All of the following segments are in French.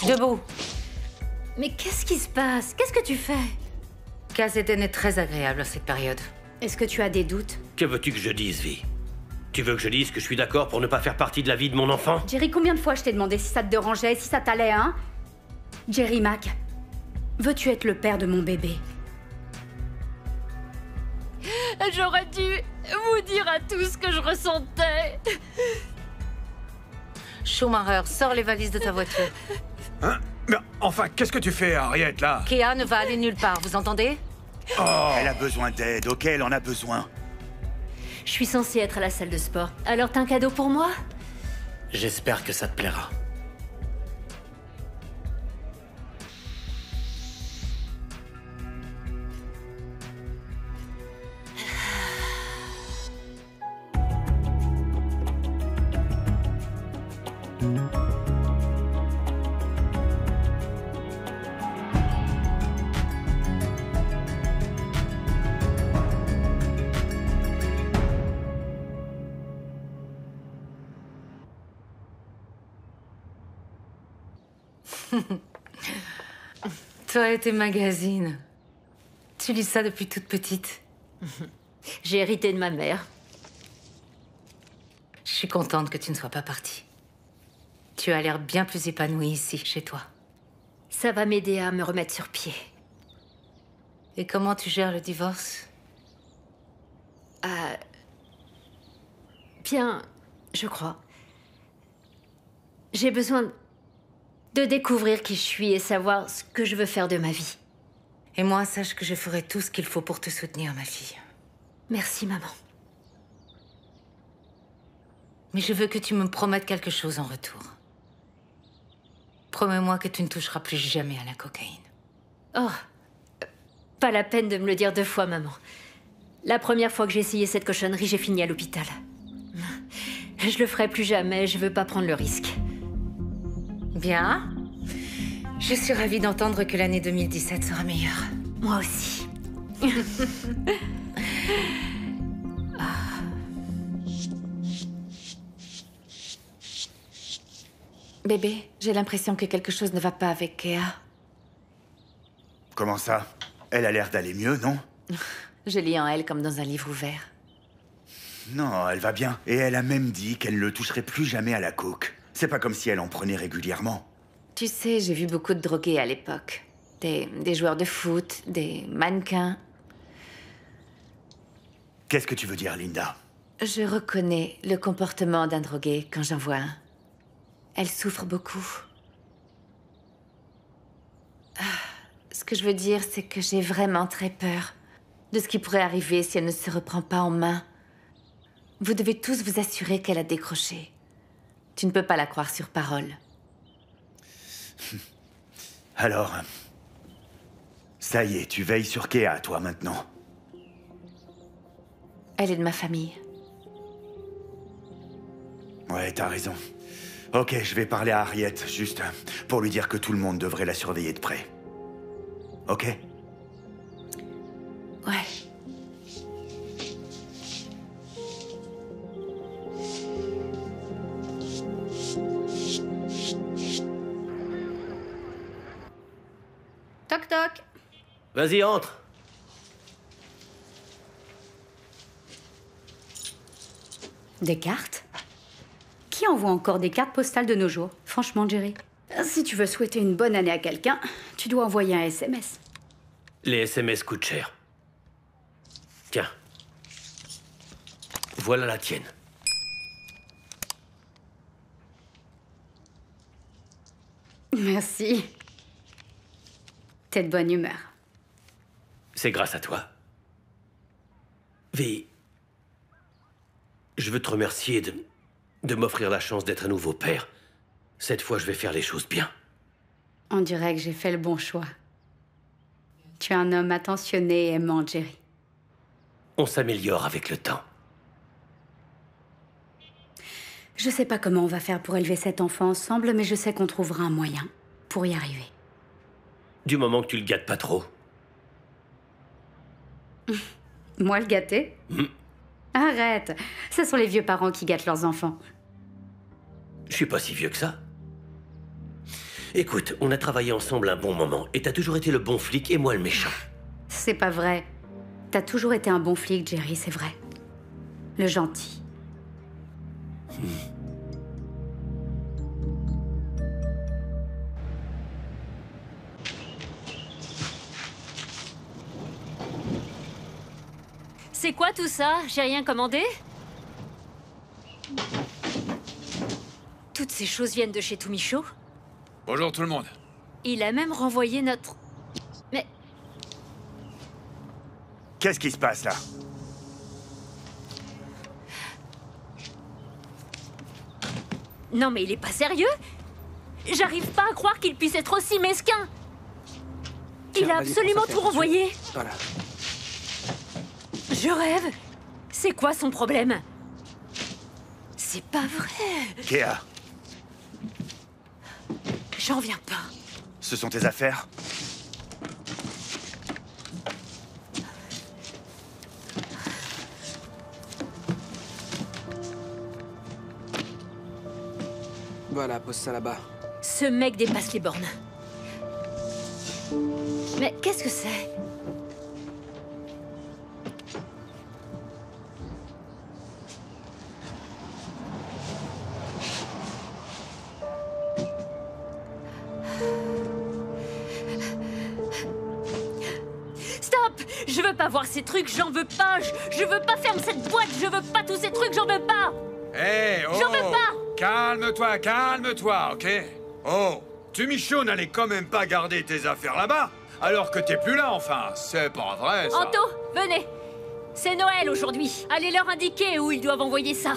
Debout. Mais qu'est-ce qui se passe? Qu'est-ce que tu fais? Kazeden est très agréable à cette période. Est-ce que tu as des doutes? Que veux-tu que je dise, Vi? Tu veux que je dise que je suis d'accord pour ne pas faire partie de la vie de mon enfant? Jerry, combien de fois je t'ai demandé si ça te dérangeait, si ça t'allait, hein? Jerry Mac, veux-tu être le père de mon bébé? J'aurais dû vous dire à tous ce que je ressentais. Schumacher, sors les valises de ta voiture. Hein? Mais enfin, qu'est-ce que tu fais, Harriet, là? Kéa ne va aller nulle part, vous entendez? Oh! Elle a besoin d'aide, ok? Elle en a besoin. Je suis censée être à la salle de sport. Alors t'as un cadeau pour moi? J'espère que ça te plaira. Toi et tes magazines. Tu lis ça depuis toute petite. J'ai hérité de ma mère. Je suis contente que tu ne sois pas partie. Tu as l'air bien plus épanouie ici, chez toi. Ça va m'aider à me remettre sur pied. Et comment tu gères le divorce? Bien, je crois. J'ai besoin de découvrir qui je suis et savoir ce que je veux faire de ma vie. Et moi, sache que je ferai tout ce qu'il faut pour te soutenir, ma fille. Merci, maman. Mais je veux que tu me promettes quelque chose en retour. Promets-moi que tu ne toucheras plus jamais à la cocaïne. Oh, pas la peine de me le dire 2 fois, maman. La première fois que j'ai essayé cette cochonnerie, j'ai fini à l'hôpital. Je le ferai plus jamais, je veux pas prendre le risque. Bien. Je suis ravie d'entendre que l'année 2017 sera meilleure. Moi aussi. Bébé, j'ai l'impression que quelque chose ne va pas avec Kéa. Comment ça? Elle a l'air d'aller mieux, non? Je lis en elle comme dans un livre ouvert. Non, elle va bien. Et elle a même dit qu'elle ne toucherait plus jamais à la coke. C'est pas comme si elle en prenait régulièrement. Tu sais, j'ai vu beaucoup de drogués à l'époque. Des joueurs de foot, des mannequins. Qu'est-ce que tu veux dire, Linda? Je reconnais le comportement d'un drogué quand j'en vois un. Elle souffre beaucoup. Ce que je veux dire, c'est que j'ai vraiment très peur de ce qui pourrait arriver si elle ne se reprend pas en main. Vous devez tous vous assurer qu'elle a décroché. Tu ne peux pas la croire sur parole. Alors, ça y est, tu veilles sur Kéa, toi, maintenant. Elle est de ma famille. Ouais, t'as raison. Ok, je vais parler à Harriet, juste pour lui dire que tout le monde devrait la surveiller de près. Ok? Ouais. Toc toc. Vas-y, entre. Des cartes? Qui envoie encore des cartes postales de nos jours? Franchement, Jerry. Si tu veux souhaiter une bonne année à quelqu'un, tu dois envoyer un SMS. Les SMS coûtent cher. Tiens. Voilà la tienne. Merci. T'es de bonne humeur. C'est grâce à toi. Vi, je veux te remercier de m'offrir la chance d'être un nouveau père. Cette fois, je vais faire les choses bien. On dirait que j'ai fait le bon choix. Tu es un homme attentionné et aimant, Jerry. On s'améliore avec le temps. Je sais pas comment on va faire pour élever cet enfant ensemble, mais je sais qu'on trouvera un moyen pour y arriver. Du moment que tu le gâtes pas trop. Moi, le gâter? Arrête. Ce sont les vieux parents qui gâtent leurs enfants. Je suis pas si vieux que ça. Écoute, on a travaillé ensemble un bon moment, et t'as toujours été le bon flic et moi le méchant. C'est pas vrai. T'as toujours été un bon flic, Jerry, c'est vrai. Le gentil. C'est quoi tout ça? J'ai rien commandé? Toutes ces choses viennent de chez Tumicho? Bonjour tout le monde. Il a même renvoyé notre... Mais... Qu'est-ce qui se passe là? Non mais il est pas sérieux? J'arrive pas à croire qu'il puisse être aussi mesquin. Il a absolument tout renvoyé. Voilà. Je rêve. C'est quoi son problème? C'est pas vrai. Kea, J'en viens pas. ce sont tes affaires? Voilà, pose ça là-bas. Ce mec dépasse les bornes. Mais qu'est-ce que c'est? Stop! Je veux pas voir ces trucs, j'en veux pas! Je veux pas fermer cette boîte, je veux pas tous ces trucs, j'en veux pas! Hé, oh! J'en veux pas! Calme-toi, ok? Oh, Tumicho n'allait quand même pas garder tes affaires là-bas, alors que t'es plus là, enfin. C'est pas vrai, ça. Anto, venez! C'est Noël aujourd'hui. Allez leur indiquer où ils doivent envoyer ça.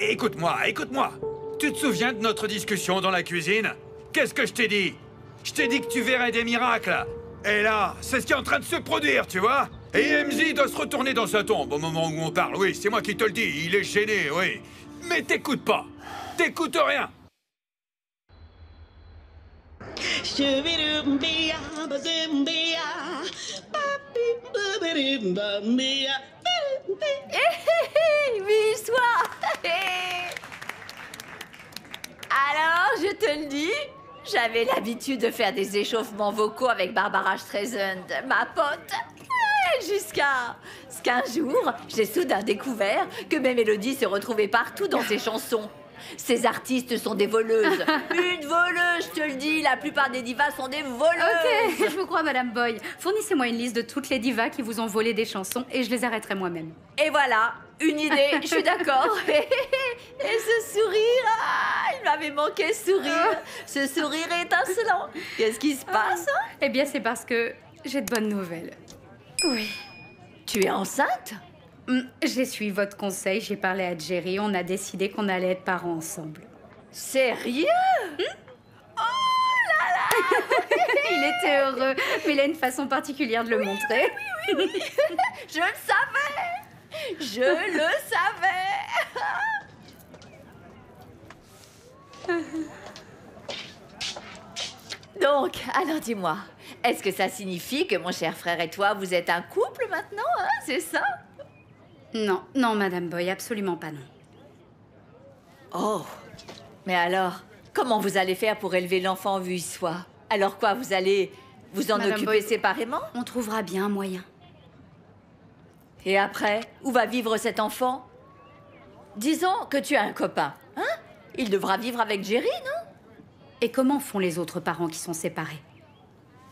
Écoute-moi. Tu te souviens de notre discussion dans la cuisine? Qu'est-ce que je t'ai dit? Je t'ai dit que tu verrais des miracles. Et là, c'est ce qui est en train de se produire, tu vois? Et MZ doit se retourner dans sa tombe au moment où on parle. Oui, c'est moi qui te le dis, il est gêné, oui. Mais t'écoutes pas. T'écoutes rien. Oui, soit. Alors, je te le dis, j'avais l'habitude de faire des échauffements vocaux avec Barbara Streisand, ma pote. Jusqu'à ce qu'un jour, j'ai soudain découvert que mes mélodies se retrouvaient partout dans ses chansons. Ces artistes sont des voleuses. Une voleuse, je te le dis, la plupart des divas sont des voleuses. Ok, je vous crois, Madame Boy. Fournissez-moi une liste de toutes les divas qui vous ont volé des chansons et je les arrêterai moi-même. Et voilà, une idée, je suis d'accord. Et ce sourire, il m'avait manqué ce sourire. Ce sourire étincelant. Qu'est-ce qui se passe? Eh bien, c'est parce que j'ai de bonnes nouvelles. Oui. Tu es enceinte? J'ai suivi votre conseil, j'ai parlé à Jerry, on a décidé qu'on allait être parents ensemble. Sérieux? Il était heureux, mais il a une façon particulière de le montrer. Oui. Je le savais. Je le savais. Donc, alors dis-moi, est-ce que ça signifie que mon cher frère et toi, vous êtes un couple maintenant, hein? C'est ça? Non, Madame Boy, absolument pas non. Oh, mais alors, comment vous allez faire pour élever l'enfant vu il soit? Alors quoi, vous allez vous en Madame occuper Boy, séparément? On trouvera bien un moyen. Et après, où va vivre cet enfant? Disons que tu as un copain, hein? Il devra vivre avec Jerry, non? Et comment font les autres parents qui sont séparés?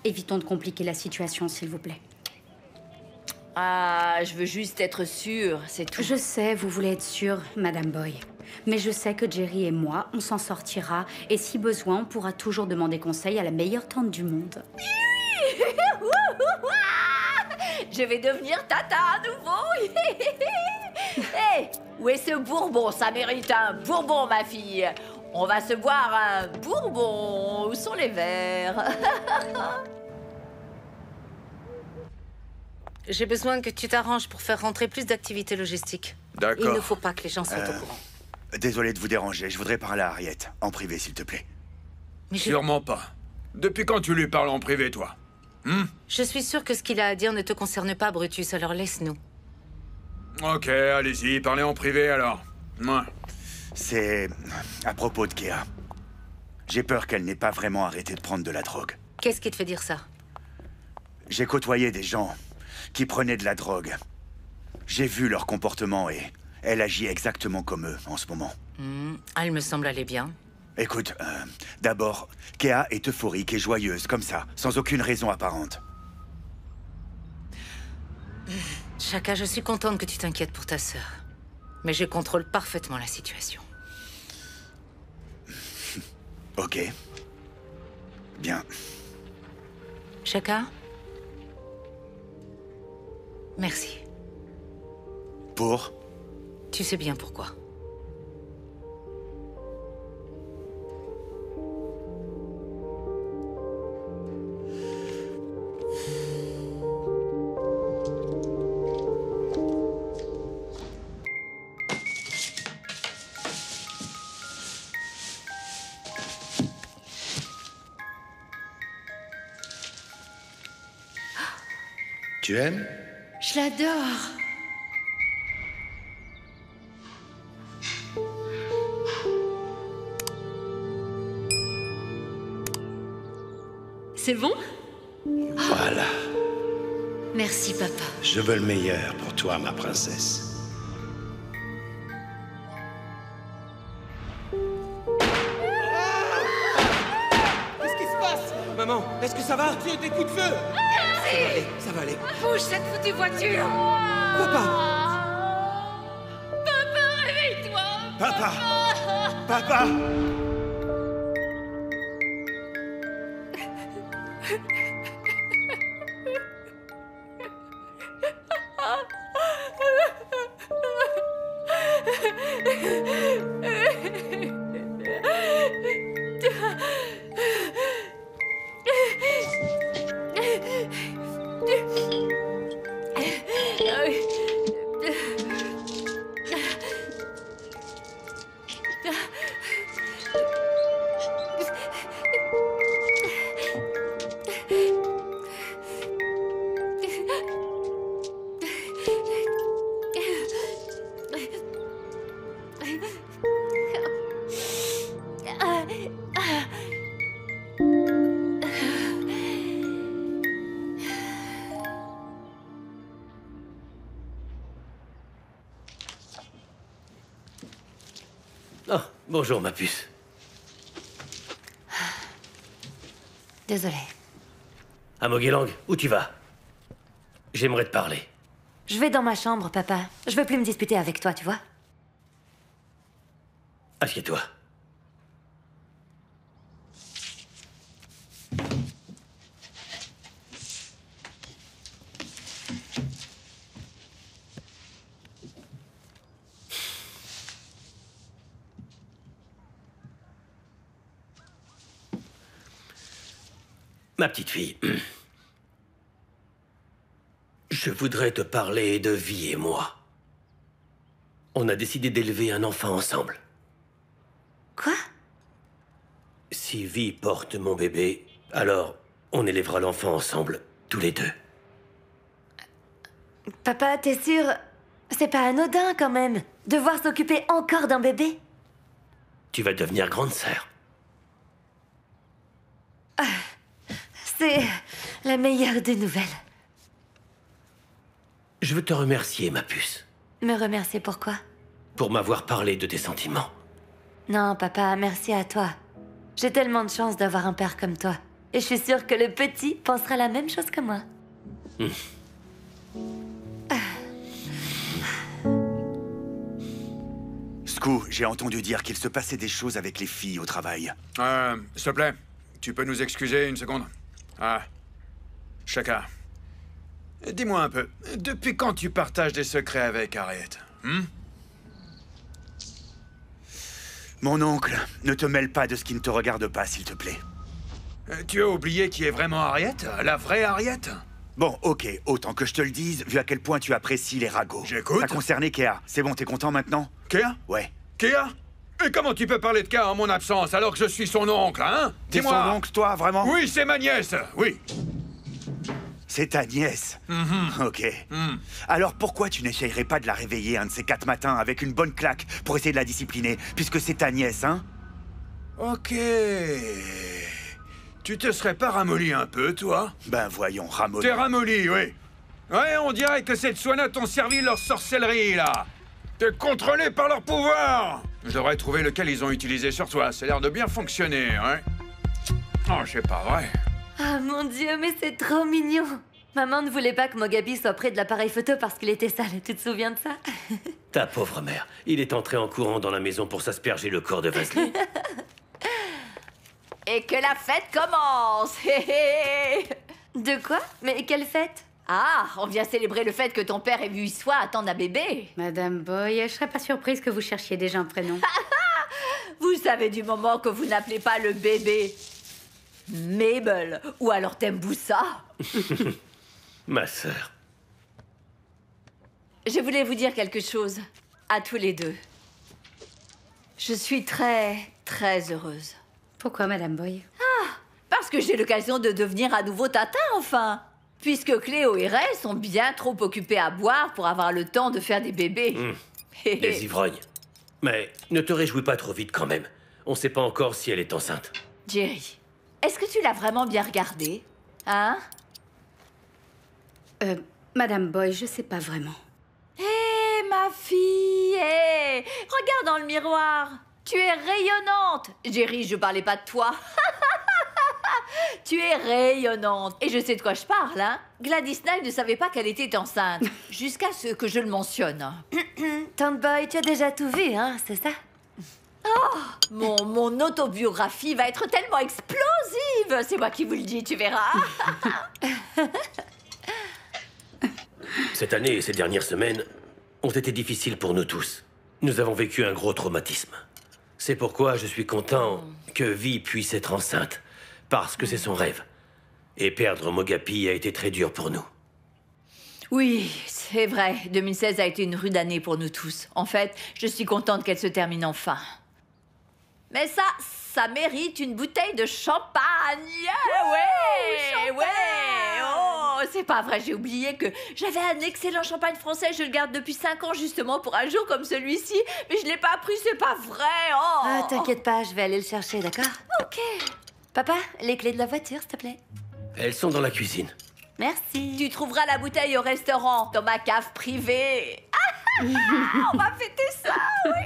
Évitons de compliquer la situation, s'il vous plaît. Ah, je veux juste être sûre, c'est tout. Je sais, vous voulez être sûre, Madame Boy. Mais je sais que Jerry et moi, on s'en sortira. Et si besoin, on pourra toujours demander conseil à la meilleure tante du monde. Je vais devenir tata à nouveau. Hé, où est ce bourbon? Ça mérite un bourbon, ma fille. On va se boire un bourbon. Où sont les verres? J'ai besoin que tu t'arranges pour faire rentrer plus d'activités logistiques. D'accord. Il ne faut pas que les gens soient au courant. Désolé de vous déranger, je voudrais parler à Harriet. En privé, s'il te plaît. Mais Sûrement pas. Depuis quand tu lui parles en privé, toi? je suis sûre que ce qu'il a à dire ne te concerne pas, Brutus, alors laisse-nous. Ok, allez-y, parlez en privé alors. Ouais. C'est à propos de Kea. J'ai peur qu'elle n'ait pas vraiment arrêté de prendre de la drogue. Qu'est-ce qui te fait dire ça? J'ai côtoyé des gens qui prenaient de la drogue. J'ai vu leur comportement et elle agit exactement comme eux en ce moment. Elle me semble aller bien. Écoute, d'abord, Kea est euphorique et joyeuse, comme ça, sans aucune raison apparente. Shaka, je suis contente que tu t'inquiètes pour ta sœur. Mais je contrôle parfaitement la situation. Ok. Bien. Shaka? Merci. Pour? Tu sais bien pourquoi. Tu aimes? Je l'adore. C'est bon? Voilà. Merci, papa. Je veux le meilleur pour toi, ma princesse. Qu'est-ce qui se passe? Maman, est-ce que ça va? Tu as des coups de feu? Ça va aller. Bouge cette foutue voiture! Papa! Papa, réveille-toi! Papa! Papa! Oh, bonjour, ma puce. Désolée. À Mogilang, où tu vas? J'aimerais te parler. Je vais dans ma chambre, papa. Je veux plus me disputer avec toi, tu vois? Assieds-toi. Ma petite fille, je voudrais te parler de Vi et moi. On a décidé d'élever un enfant ensemble. Quoi? Si Vi porte mon bébé, alors on élèvera l'enfant ensemble, tous les deux. Papa, t'es sûr? C'est pas anodin, quand même. Devoir s'occuper encore d'un bébé. Tu vas devenir grande sœur. C'est la meilleure des nouvelles. Je veux te remercier, ma puce, Me remercier pourquoi? pour m'avoir parlé de tes sentiments. Non, papa, merci à toi. J'ai tellement de chance d'avoir un père comme toi. Et je suis sûre que le petit pensera la même chose que moi. Skou, j'ai entendu dire qu'il se passait des choses avec les filles au travail. S'il te plaît, tu peux nous excuser une seconde? Shaka. Dis-moi un peu, depuis quand tu partages des secrets avec Harriet? Mon oncle, ne te mêle pas de ce qui ne te regarde pas, s'il te plaît. Tu as oublié qui est vraiment Harriet? La vraie Harriet? Bon, ok, autant que je te le dise, vu à quel point tu apprécies les ragots. J'écoute. Ça concernait Kea. C'est bon, t'es content maintenant? Kea? Ouais. Kea? Et comment tu peux parler de Kea en mon absence alors que je suis son oncle, hein? T'es son oncle, toi, vraiment? Oui, c'est ma nièce, oui. C'est ta nièce? Ok. Alors pourquoi tu n'essayerais pas de la réveiller un de ces 4 matins avec une bonne claque pour essayer de la discipliner, puisque c'est ta nièce, hein? Ok. Tu te serais pas ramolli un peu, toi? Ben voyons, ramolli. T'es ramolli, oui. Ouais, on dirait que ces Tswana t'ont servi leur sorcellerie, là. T'es contrôlé par leur pouvoir. Je devrais trouver lequel ils ont utilisé sur toi. Ça a l'air de bien fonctionner, hein. Oh, c'est pas vrai. Ah mon Dieu, mais c'est trop mignon. Maman ne voulait pas que Mogabi soit près de l'appareil photo parce qu'il était sale. Tu te souviens de ça? Ta pauvre mère. Il est entré en courant dans la maison pour s'asperger le corps de Vaseline. Et que la fête commence. De quoi? Mais quelle fête? Ah, on vient célébrer le fait que ton père ait vu Iswa attendre un bébé. Madame Boy, je serais pas surprise que vous cherchiez déjà un prénom. Vous savez du moment que vous n'appelez pas le bébé Mabel ou alors Temboussa. Ma sœur. Je voulais vous dire quelque chose, à tous les deux. Je suis très, très heureuse. Pourquoi, Madame Boy? Parce que j'ai l'occasion de devenir à nouveau tata, enfin. Puisque Cléo et Ray sont bien trop occupés à boire pour avoir le temps de faire des bébés. Des ivrognes. Mais ne te réjouis pas trop vite quand même. On sait pas encore si elle est enceinte. Jerry, est-ce que tu l'as vraiment bien regardée? Hein? Madame Boy, je sais pas vraiment. Hé, ma fille, hé! Regarde dans le miroir. Tu es rayonnante. Jerry, je parlais pas de toi. Tu es rayonnante. Et je sais de quoi je parle, hein? Gladys Knight ne savait pas qu'elle était enceinte. Jusqu'à ce que je le mentionne. Tante Boy, tu as déjà tout vu, hein, c'est ça? Oh, mon autobiographie va être tellement explosive. C'est moi qui vous le dis, tu verras. Cette année et ces dernières semaines ont été difficiles pour nous tous. Nous avons vécu un gros traumatisme. C'est pourquoi je suis content que Vi puisse être enceinte. Parce que c'est son rêve. Et perdre Mogapi a été très dur pour nous. Oui, c'est vrai. 2016 a été une rude année pour nous tous. En fait, je suis contente qu'elle se termine enfin. Mais ça mérite une bouteille de champagne. Ouais, ouais. Oh, c'est pas vrai, j'ai oublié que j'avais un excellent champagne français. Je le garde depuis 5 ans justement pour un jour comme celui-ci. Mais je l'ai pas pris, c'est pas vrai. Oh. Ah, t'inquiète pas, je vais aller le chercher, d'accord? Ok. Papa, les clés de la voiture, s'il te plaît. Elles sont dans la cuisine. Merci. Tu trouveras la bouteille au restaurant, dans ma cave privée. On va fêter ça, oui.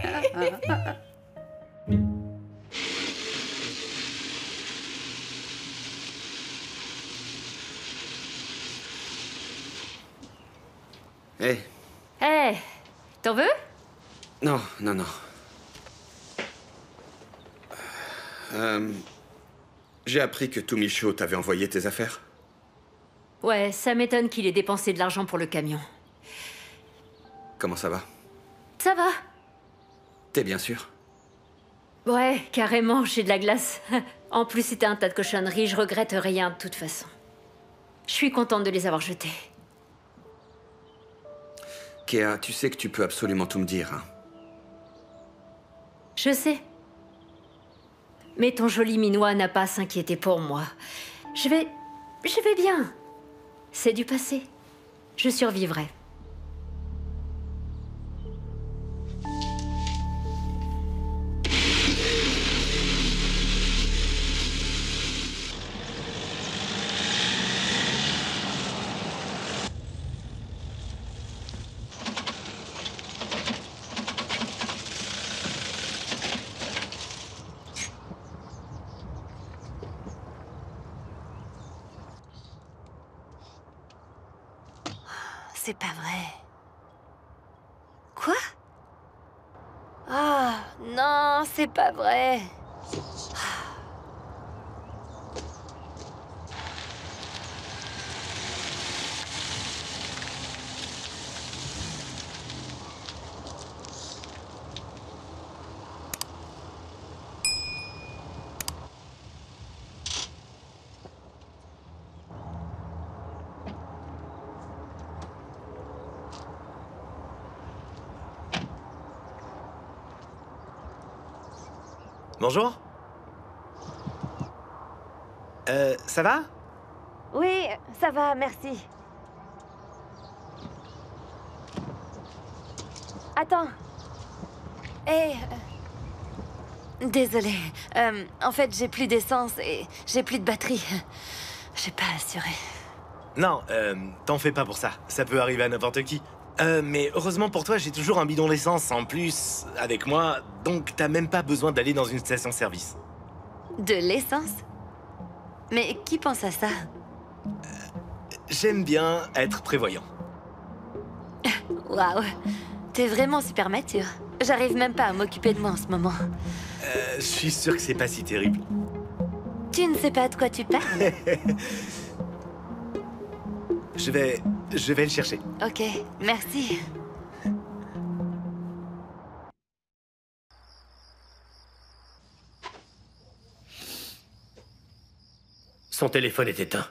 Hé. Hé, t'en veux? Non, non, non. J'ai appris que Tumicho t'avait envoyé tes affaires. Ouais, ça m'étonne qu'il ait dépensé de l'argent pour le camion. Comment ça va? Ça va? T'es bien sûr? Ouais, carrément, j'ai de la glace. En plus, c'était un tas de cochonneries, je regrette rien de toute façon. Je suis contente de les avoir jetées. Kea, tu sais que tu peux absolument tout me dire, hein? Je sais. Mais ton joli minois n'a pas à s'inquiéter pour moi. Je vais bien. C'est du passé. Je survivrai. C'est pas vrai. Quoi? Ah, non, c'est pas vrai. Bonjour. Ça va? Oui, ça va, merci. Attends. Hé, Désolée. En fait, j'ai plus d'essence et j'ai plus de batterie. J'ai pas assuré. Non, t'en fais pas pour ça. Ça peut arriver à n'importe qui. Mais heureusement pour toi, j'ai toujours un bidon d'essence en plus avec moi, donc t'as même pas besoin d'aller dans une station-service. De l'essence? Mais qui pense à ça? J'aime bien être prévoyant. Waouh, t'es vraiment super mature. J'arrive même pas à m'occuper de moi en ce moment. Je suis sûr que c'est pas si terrible. Tu ne sais pas de quoi tu parles? Je vais le chercher. Ok, merci. Son téléphone est éteint.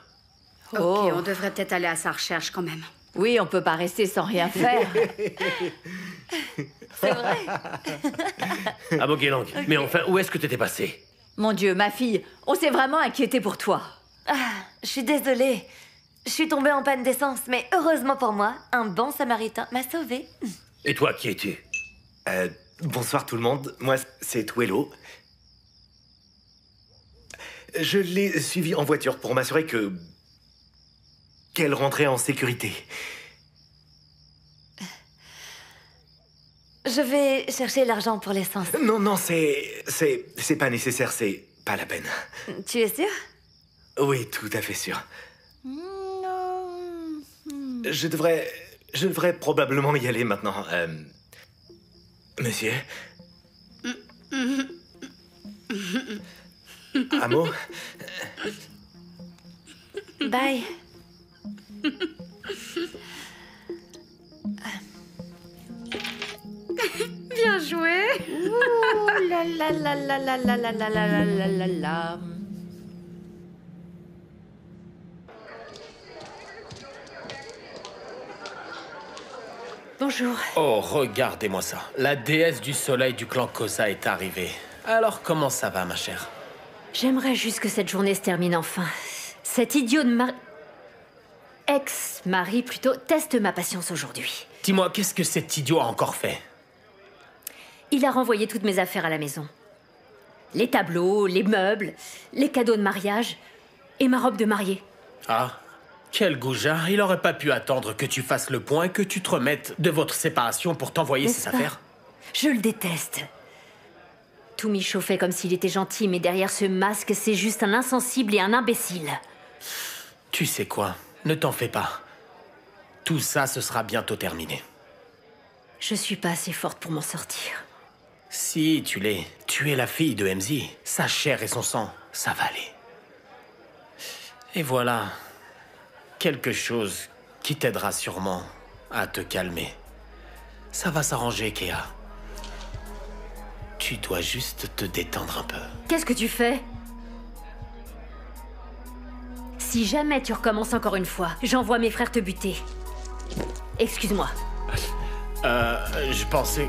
Ok, Oh. on devrait peut-être aller à sa recherche quand même. Oui, on peut pas rester sans rien faire. C'est vrai? À Bogelang. Mais enfin, où est-ce que t'étais passé? Mon Dieu, ma fille, on s'est vraiment inquiété pour toi. Ah, je suis désolée. Je suis tombée en panne d'essence, mais heureusement pour moi, un bon samaritain m'a sauvée. Et toi, qui es-tu? Bonsoir tout le monde, moi c'est Twello. Je l'ai suivie en voiture pour m'assurer qu'elle rentrait en sécurité. Je vais chercher l'argent pour l'essence. Non, c'est pas nécessaire, c'est pas la peine. Tu es sûr? Oui, tout à fait sûr. Je devrais probablement y aller maintenant. Monsieur? Amo? Bye. Bien joué. Ouh la la la la la la la la la la la la. Bonjour. Oh, regardez-moi ça. La déesse du soleil du clan Kosa est arrivée. Alors, comment ça va, ma chère? J'aimerais juste que cette journée se termine enfin. Cet idiot de ex-mari, plutôt, teste ma patience aujourd'hui. Dis-moi, qu'est-ce que cet idiot a encore fait? Il a renvoyé toutes mes affaires à la maison. Les tableaux, les meubles, les cadeaux de mariage et ma robe de mariée. Ah, quel goujat. Il aurait pas pu attendre que tu fasses le point et que tu te remettes de votre séparation pour t'envoyer ses affaires. Je le déteste. Tout m'y chauffait comme s'il était gentil, mais derrière ce masque, c'est juste un insensible et un imbécile. Tu sais quoi? Ne t'en fais pas. Tout ça, ce sera bientôt terminé. Je suis pas assez forte pour m'en sortir. Si, tu l'es. Tu es la fille de MZ. Sa chair et son sang, ça va aller. Et voilà. Quelque chose qui t'aidera sûrement à te calmer. Ça va s'arranger, Kea. Tu dois juste te détendre un peu. Qu'est-ce que tu fais? Si jamais tu recommences encore une fois, j'envoie mes frères te buter. Excuse-moi. Je pensais...